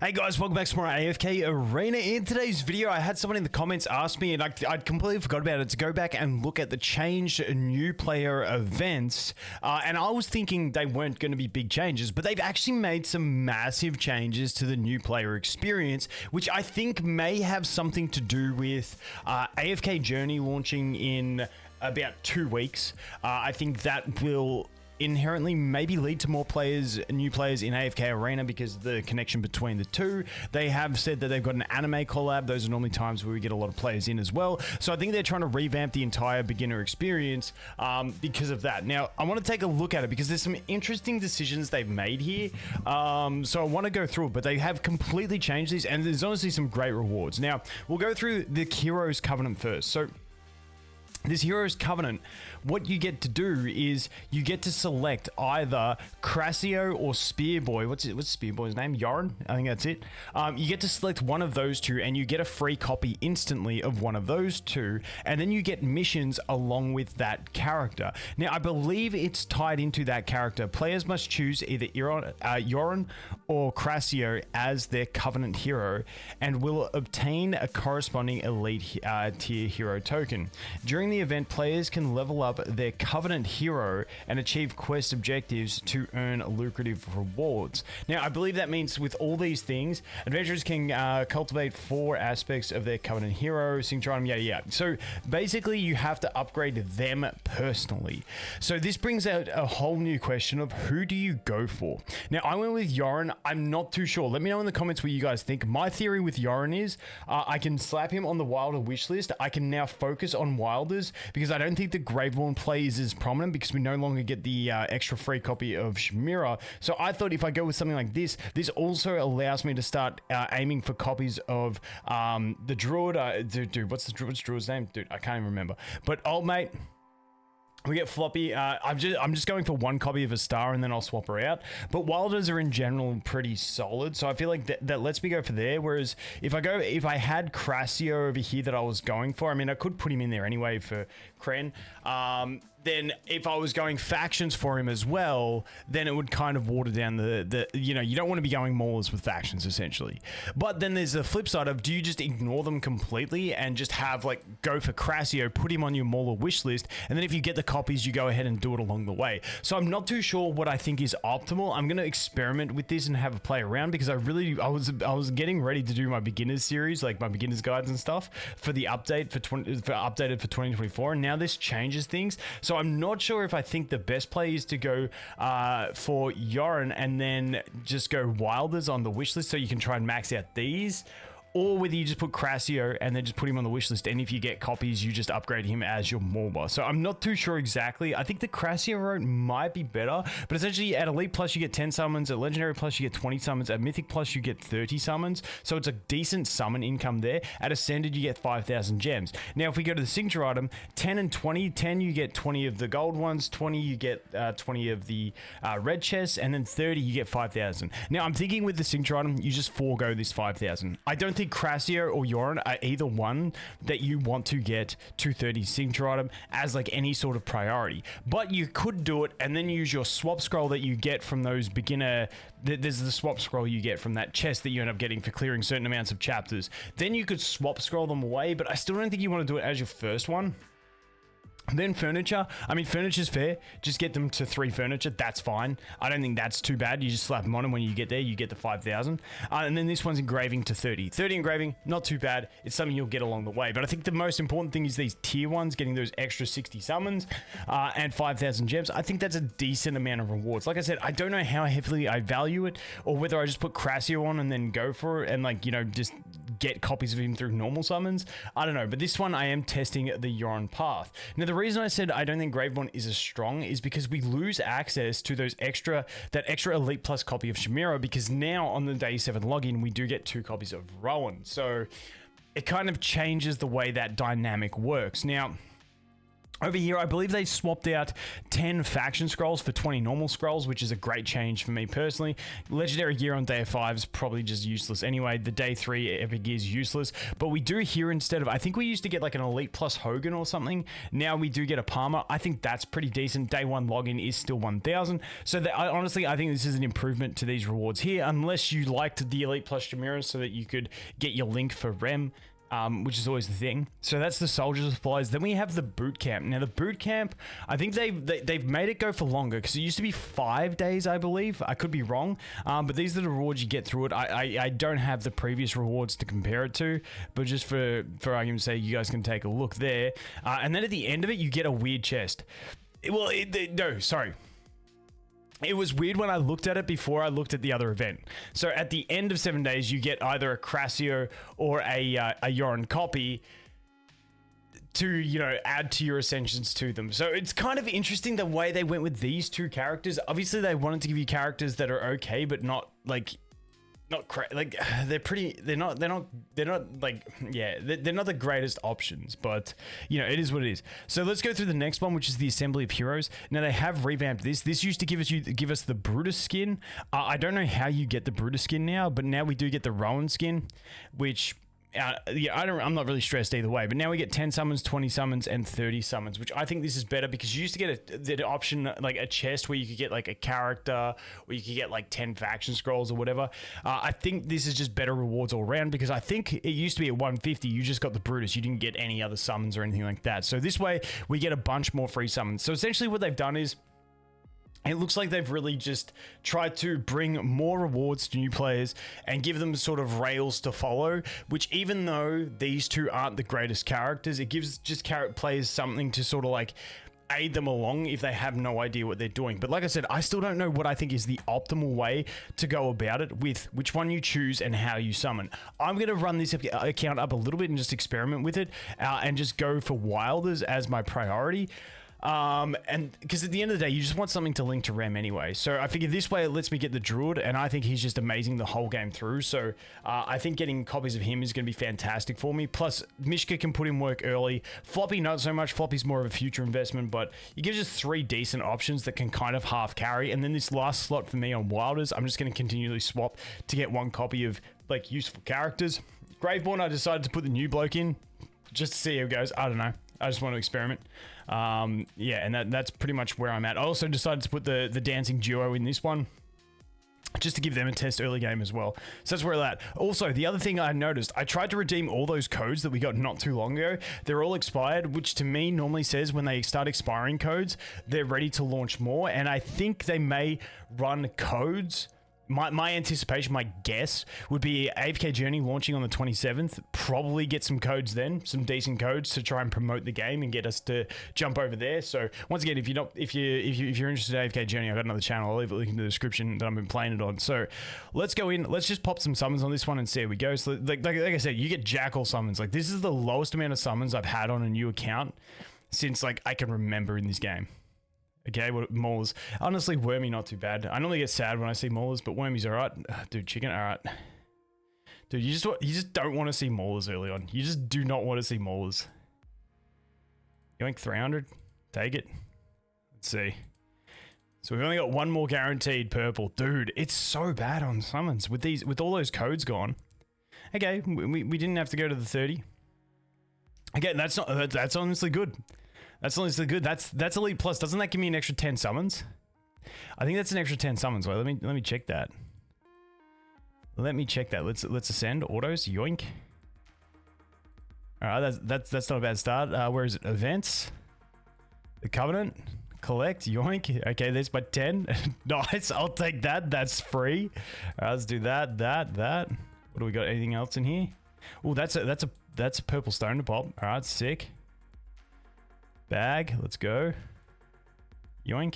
Hey guys, welcome back to more AFK Arena. In today's video, I had someone in the comments ask me, and I'd completely forgot about it, to go back and look at the changed new player events. And I was thinking they weren't going to be big changes, but they've actually made some massive changes to the new player experience, which I think may have something to do with AFK Journey launching in about 2 weeks. I think that will inherently maybe lead to more players, new players in AFK Arena because of the connection between the two. They have said that they've got an anime collab. Those are normally times where we get a lot of players in as well. So I think they're trying to revamp the entire beginner experience because of that. Now, I want to take a look at it because there's some interesting decisions they've made here. So I want to go through it, but they have completely changed these, and there's honestly some great rewards. Now, we'll go through the Heroes Covenant first. So this Heroes Covenant, what you get to do is you get to select either Crassio or Spearboy. What's Spearboy's name? Yorin? I think that's it. You get to select one of those two, and you get a free copy instantly of one of those two, and then you get missions along with that character. Now, I believe it's tied into that character. Players must choose either Yorin or Crassio as their Covenant hero, and will obtain a corresponding elite tier hero token. During the event, players can level up their Covenant hero and achieve quest objectives to earn lucrative rewards. Now, I believe that means with all these things, adventurers can cultivate 4 aspects of their Covenant hero, signature item, yeah. So basically, you have to upgrade them personally. So this brings out a whole new question of who do you go for? Now, I went with Yorin. I'm not too sure. Let me know in the comments what you guys think. My theory with Yorin is I can slap him on the Wilder wish list. I can now focus on Wilders, because I don't think the Graveborn play is as prominent because we no longer get the extra free copy of Chimera. So I thought if I go with something like this, this also allows me to start aiming for copies of the Druid. Dude, what's Druid's name? Dude, I can't even remember. But old mate, we get Floppy. I'm just going for one copy of a star, and then I'll swap her out. But Wilders are in general pretty solid, so I feel like that lets me go for there. Whereas if I had Crassio over here that I was going for, I mean, I could put him in there anyway for Kren. Then if I was going factions for him as well, then it would kind of water down the you know, you don't want to be going maulers with factions essentially. But then there's the flip side of, do you just ignore them completely and just have like go for Crassio, put him on your mauler wish list, and then if you get the copies, you go ahead and do it along the way. So I'm not too sure what I think is optimal. I'm going to experiment with this and have a play around because I was getting ready to do my beginners series, like my beginners guides and stuff for the update for updated for 2024, and now this changes things. So I'm not sure if I think the best play is to go for Yorin and then just go Wilders on the wish list so you can try and max out these, or whether you just put Crassio and then just put him on the wish list, and if you get copies, you just upgrade him as your mauler. So I'm not too sure exactly. I think the Crassio route might be better, but essentially at Elite Plus you get 10 summons, at Legendary Plus you get 20 summons, at Mythic Plus you get 30 summons, so it's a decent summon income there. At Ascended you get 5,000 gems. Now if we go to the signature item, 10 and 20, 10 you get 20 of the gold ones, 20 you get 20 of the red chests, and then 30 you get 5,000. Now I'm thinking with the signature item, you just forego this 5,000. I don't think Crassio or Yorin are either one that you want to get 230 signature item as like any sort of priority, but you could do it and then use your swap scroll that you get from those beginner. There's the swap scroll you get from that chest that you end up getting for clearing certain amounts of chapters. Then you could swap scroll them away, but I still don't think you want to do it as your first one. Then furniture. I mean, furniture's fair. Just get them to 3 furniture. That's fine. I don't think that's too bad. You just slap them on, and when you get there, you get the 5,000. And then this one's engraving to 30. 30 engraving, not too bad. It's something you'll get along the way. But I think the most important thing is these tier ones, getting those extra 60 summons and 5,000 gems. I think that's a decent amount of rewards. Like I said, I don't know how heavily I value it, or whether I just put Crassio on and then go for it and, like, you know, just get copies of him through normal summons. I don't know. But this one, I am testing the Yorin path. Now, the reason I said I don't think Graveborn is as strong is because we lose access to that extra Elite Plus copy of Chimera, because now on the day 7 login we do get 2 copies of Rowan. So it kind of changes the way that dynamic works. Now, Over here, I believe they swapped out 10 faction scrolls for 20 normal scrolls, which is a great change for me personally. Legendary gear on day 5 is probably just useless anyway. The day 3 epic gear is useless. But we do here, instead of, I think we used to get like an Elite plus Hogan or something. Now we do get a Palmer. I think that's pretty decent. Day 1 login is still 1,000. So honestly, I think this is an improvement to these rewards here, unless you liked the Elite plus Jamira so that you could get your link for Rem. Which is always the thing. So that's the soldier supplies. Then we have the boot camp. Now the boot camp, I think they've made it go for longer, because it used to be 5 days, I believe. I could be wrong, but these are the rewards you get through it. I don't have the previous rewards to compare it to, but just for argument's sake, you guys can take a look there. And then at the end of it, you get a weird chest. No, sorry. It was weird when I looked at it before I looked at the other event. So at the end of 7 days, you get either a Crassio or a Yoran copy to, you know, add to your ascensions to them. So it's kind of interesting the way they went with these two characters. Obviously, they wanted to give you characters that are okay, but not like... like they're not like, yeah, they're not the greatest options, but you know, it is what it is. So let's go through the next one, which is the Assembly of Heroes. Now they have revamped this used to give us the Brutus skin. I don't know how you get the Brutus skin now, but now we do get the Rowan skin, which yeah, I'm not really stressed either way, but now we get 10 summons, 20 summons, and 30 summons, which I think this is better, because you used to get the option, like a chest where you could get like a character, or you could get like 10 faction scrolls or whatever. I think this is just better rewards all around, because I think it used to be at 150, you just got the Brutus, you didn't get any other summons or anything like that. So this way, we get a bunch more free summons. So essentially what they've done is, it looks like they've really just tried to bring more rewards to new players and give them sort of rails to follow, which even though these two aren't the greatest characters, it gives just players something to sort of like aid them along if they have no idea what they're doing. But like I said, I still don't know what I think is the optimal way to go about it with which one you choose and how you summon. I'm going to run this account up a little bit and just experiment with it and just go for Wilders as my priority. And because at the end of the day, you just want something to link to Rem anyway. So I figured this way it lets me get the Druid, and I think he's just amazing the whole game through. So I think getting copies of him is going to be fantastic for me. Plus, Mishka can put in work early. Floppy, not so much. Floppy's more of a future investment, but you give us 3 decent options that can kind of half carry. And then this last slot for me on Wilders, I'm just going to continually swap to get 1 copy of like useful characters. Graveborn, I decided to put the new bloke in just to see how it goes. I don't know. I just want to experiment. Yeah, and that's pretty much where I'm at. I also decided to put the dancing duo in this one, just to give them a test early game as well. So that's where we're at. Also, the other thing I noticed, I tried to redeem all those codes that we got not too long ago. They're all expired, which to me normally says when they start expiring codes, they're ready to launch more. And I think they may run codes. My anticipation, my guess, would be AFK Journey launching on the 27th. Probably get some codes then, some decent codes to try and promote the game and get us to jump over there. So once again, if you're interested in AFK Journey, I've got another channel. I'll leave a link in the description that I've been playing it on. So let's go in. Let's just pop some summons on this one and see how we go. So like I said, you get Jackal summons. Like this is the lowest amount of summons I've had on a new account since like I can remember in this game. Okay, what Maulers? Honestly, Wormy not too bad. I normally get sad when I see Maulers, but Wormy's alright. Dude, chicken, alright. Dude, you just don't want to see Maulers early on. You just do not want to see Maulers. Yoink 300. Take it. Let's see. So we've only got 1 more guaranteed purple. Dude, it's so bad on summons with all those codes gone. Okay, we didn't have to go to the 30. Again, that's honestly good. That's honestly good. That's Elite Plus. Doesn't that give me an extra 10 summons? I think that's an extra 10 summons. Wait, let me check that. Let me check that. Let's ascend autos. Yoink. All right, that's not a bad start. Where is it? Events. The Covenant. Collect. Yoink. Okay, there's my 10. Nice. I'll take that. That's free. All right, let's do that. What do we got? Anything else in here? Oh, that's a purple stone to pop. All right, sick. Bag, let's go. Yoink.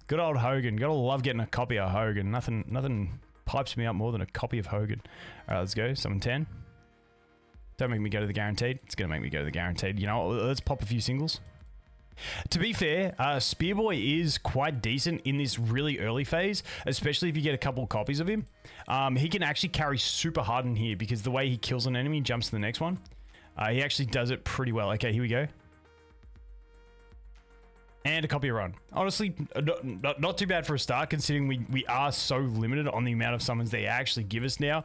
Good old Hogan. Gotta love getting a copy of Hogan. Nothing pipes me up more than a copy of Hogan. Alright, let's go. Summon 10. Don't make me go to the guaranteed. It's gonna make me go to the guaranteed. You know, let's pop a few singles. To be fair, Spearboy is quite decent in this really early phase, especially if you get a couple copies of him. He can actually carry super hard in here because the way he kills an enemy, jumps to the next one. He actually does it pretty well. Okay, here we go. and a copy of run. Honestly, not too bad for a start, considering we are so limited on the amount of summons they actually give us now,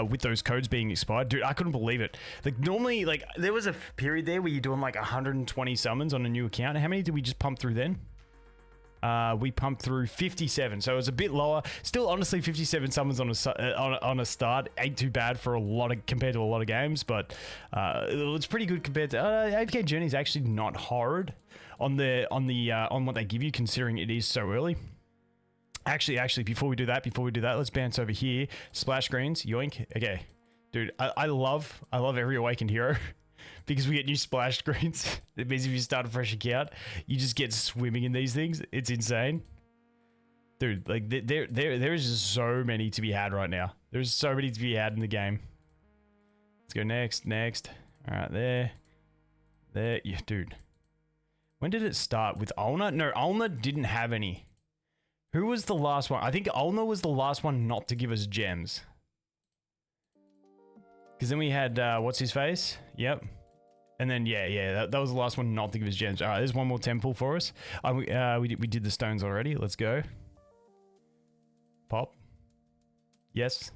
with those codes being expired. Dude, I couldn't believe it. Like, normally, like, there was a period there where you're doing like 120 summons on a new account. How many did we just pump through then? We pumped through 57, so it was a bit lower. Still, honestly, 57 summons on a start ain't too bad for compared to a lot of games, but it's pretty good compared to AFK Journey is actually not hard on what they give you, considering it is so early. Actually, before we do that, let's bounce over here. Splash screens, yoink. Okay, dude, I love every awakened hero. Because we get new splash screens. It means if you start a fresh account, you just get swimming in these things. It's insane. Dude, like, there is just so many to be had right now. There's so many to be had in the game. Let's go next. All right, there. Yeah, dude. When did it start? With Ulna? No, Ulna didn't have any. Who was the last one? I think Ulna was the last one not to give us gems. Because then we had, what's his face? Yep. And then, yeah, that was the last one not to give us gems. All right, there's one more temple for us. We did the stones already. Let's go. Pop. Yes.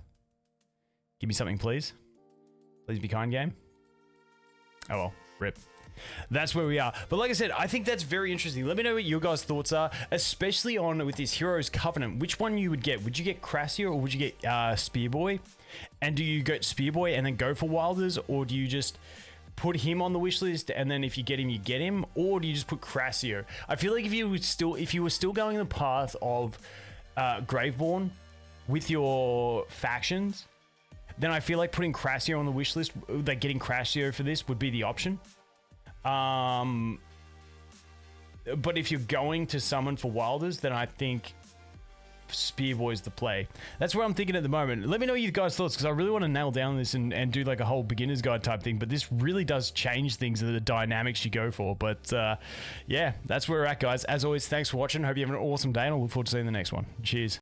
Give me something, please. Please be kind, game. Oh, well. Rip. That's where we are. But like I said, I think that's very interesting. Let me know what your guys' thoughts are, especially on with this Heroes Covenant. Which one you would get? Would you get Crassio or would you get Spearboy? And do you go Spearboy and then go for Wilders, or do you just put him on the wish list and then if you get him, you get him, or do you just put Crassio? I feel like if you were still going the path of Graveborn with your factions, then I feel like putting Crassio on the wish list, like getting Crassio for this, would be the option. But if you're going to summon for Wilders, then I think Spearboy's the play. That's where I'm thinking at the moment. Let me know your guys' thoughts, because I really want to nail down this and do like a whole beginner's guide type thing, but this really does change things, the dynamics you go for. But yeah, that's where we're at, guys. As always, thanks for watching. Hope you have an awesome day, and I look forward to seeing the next one. Cheers.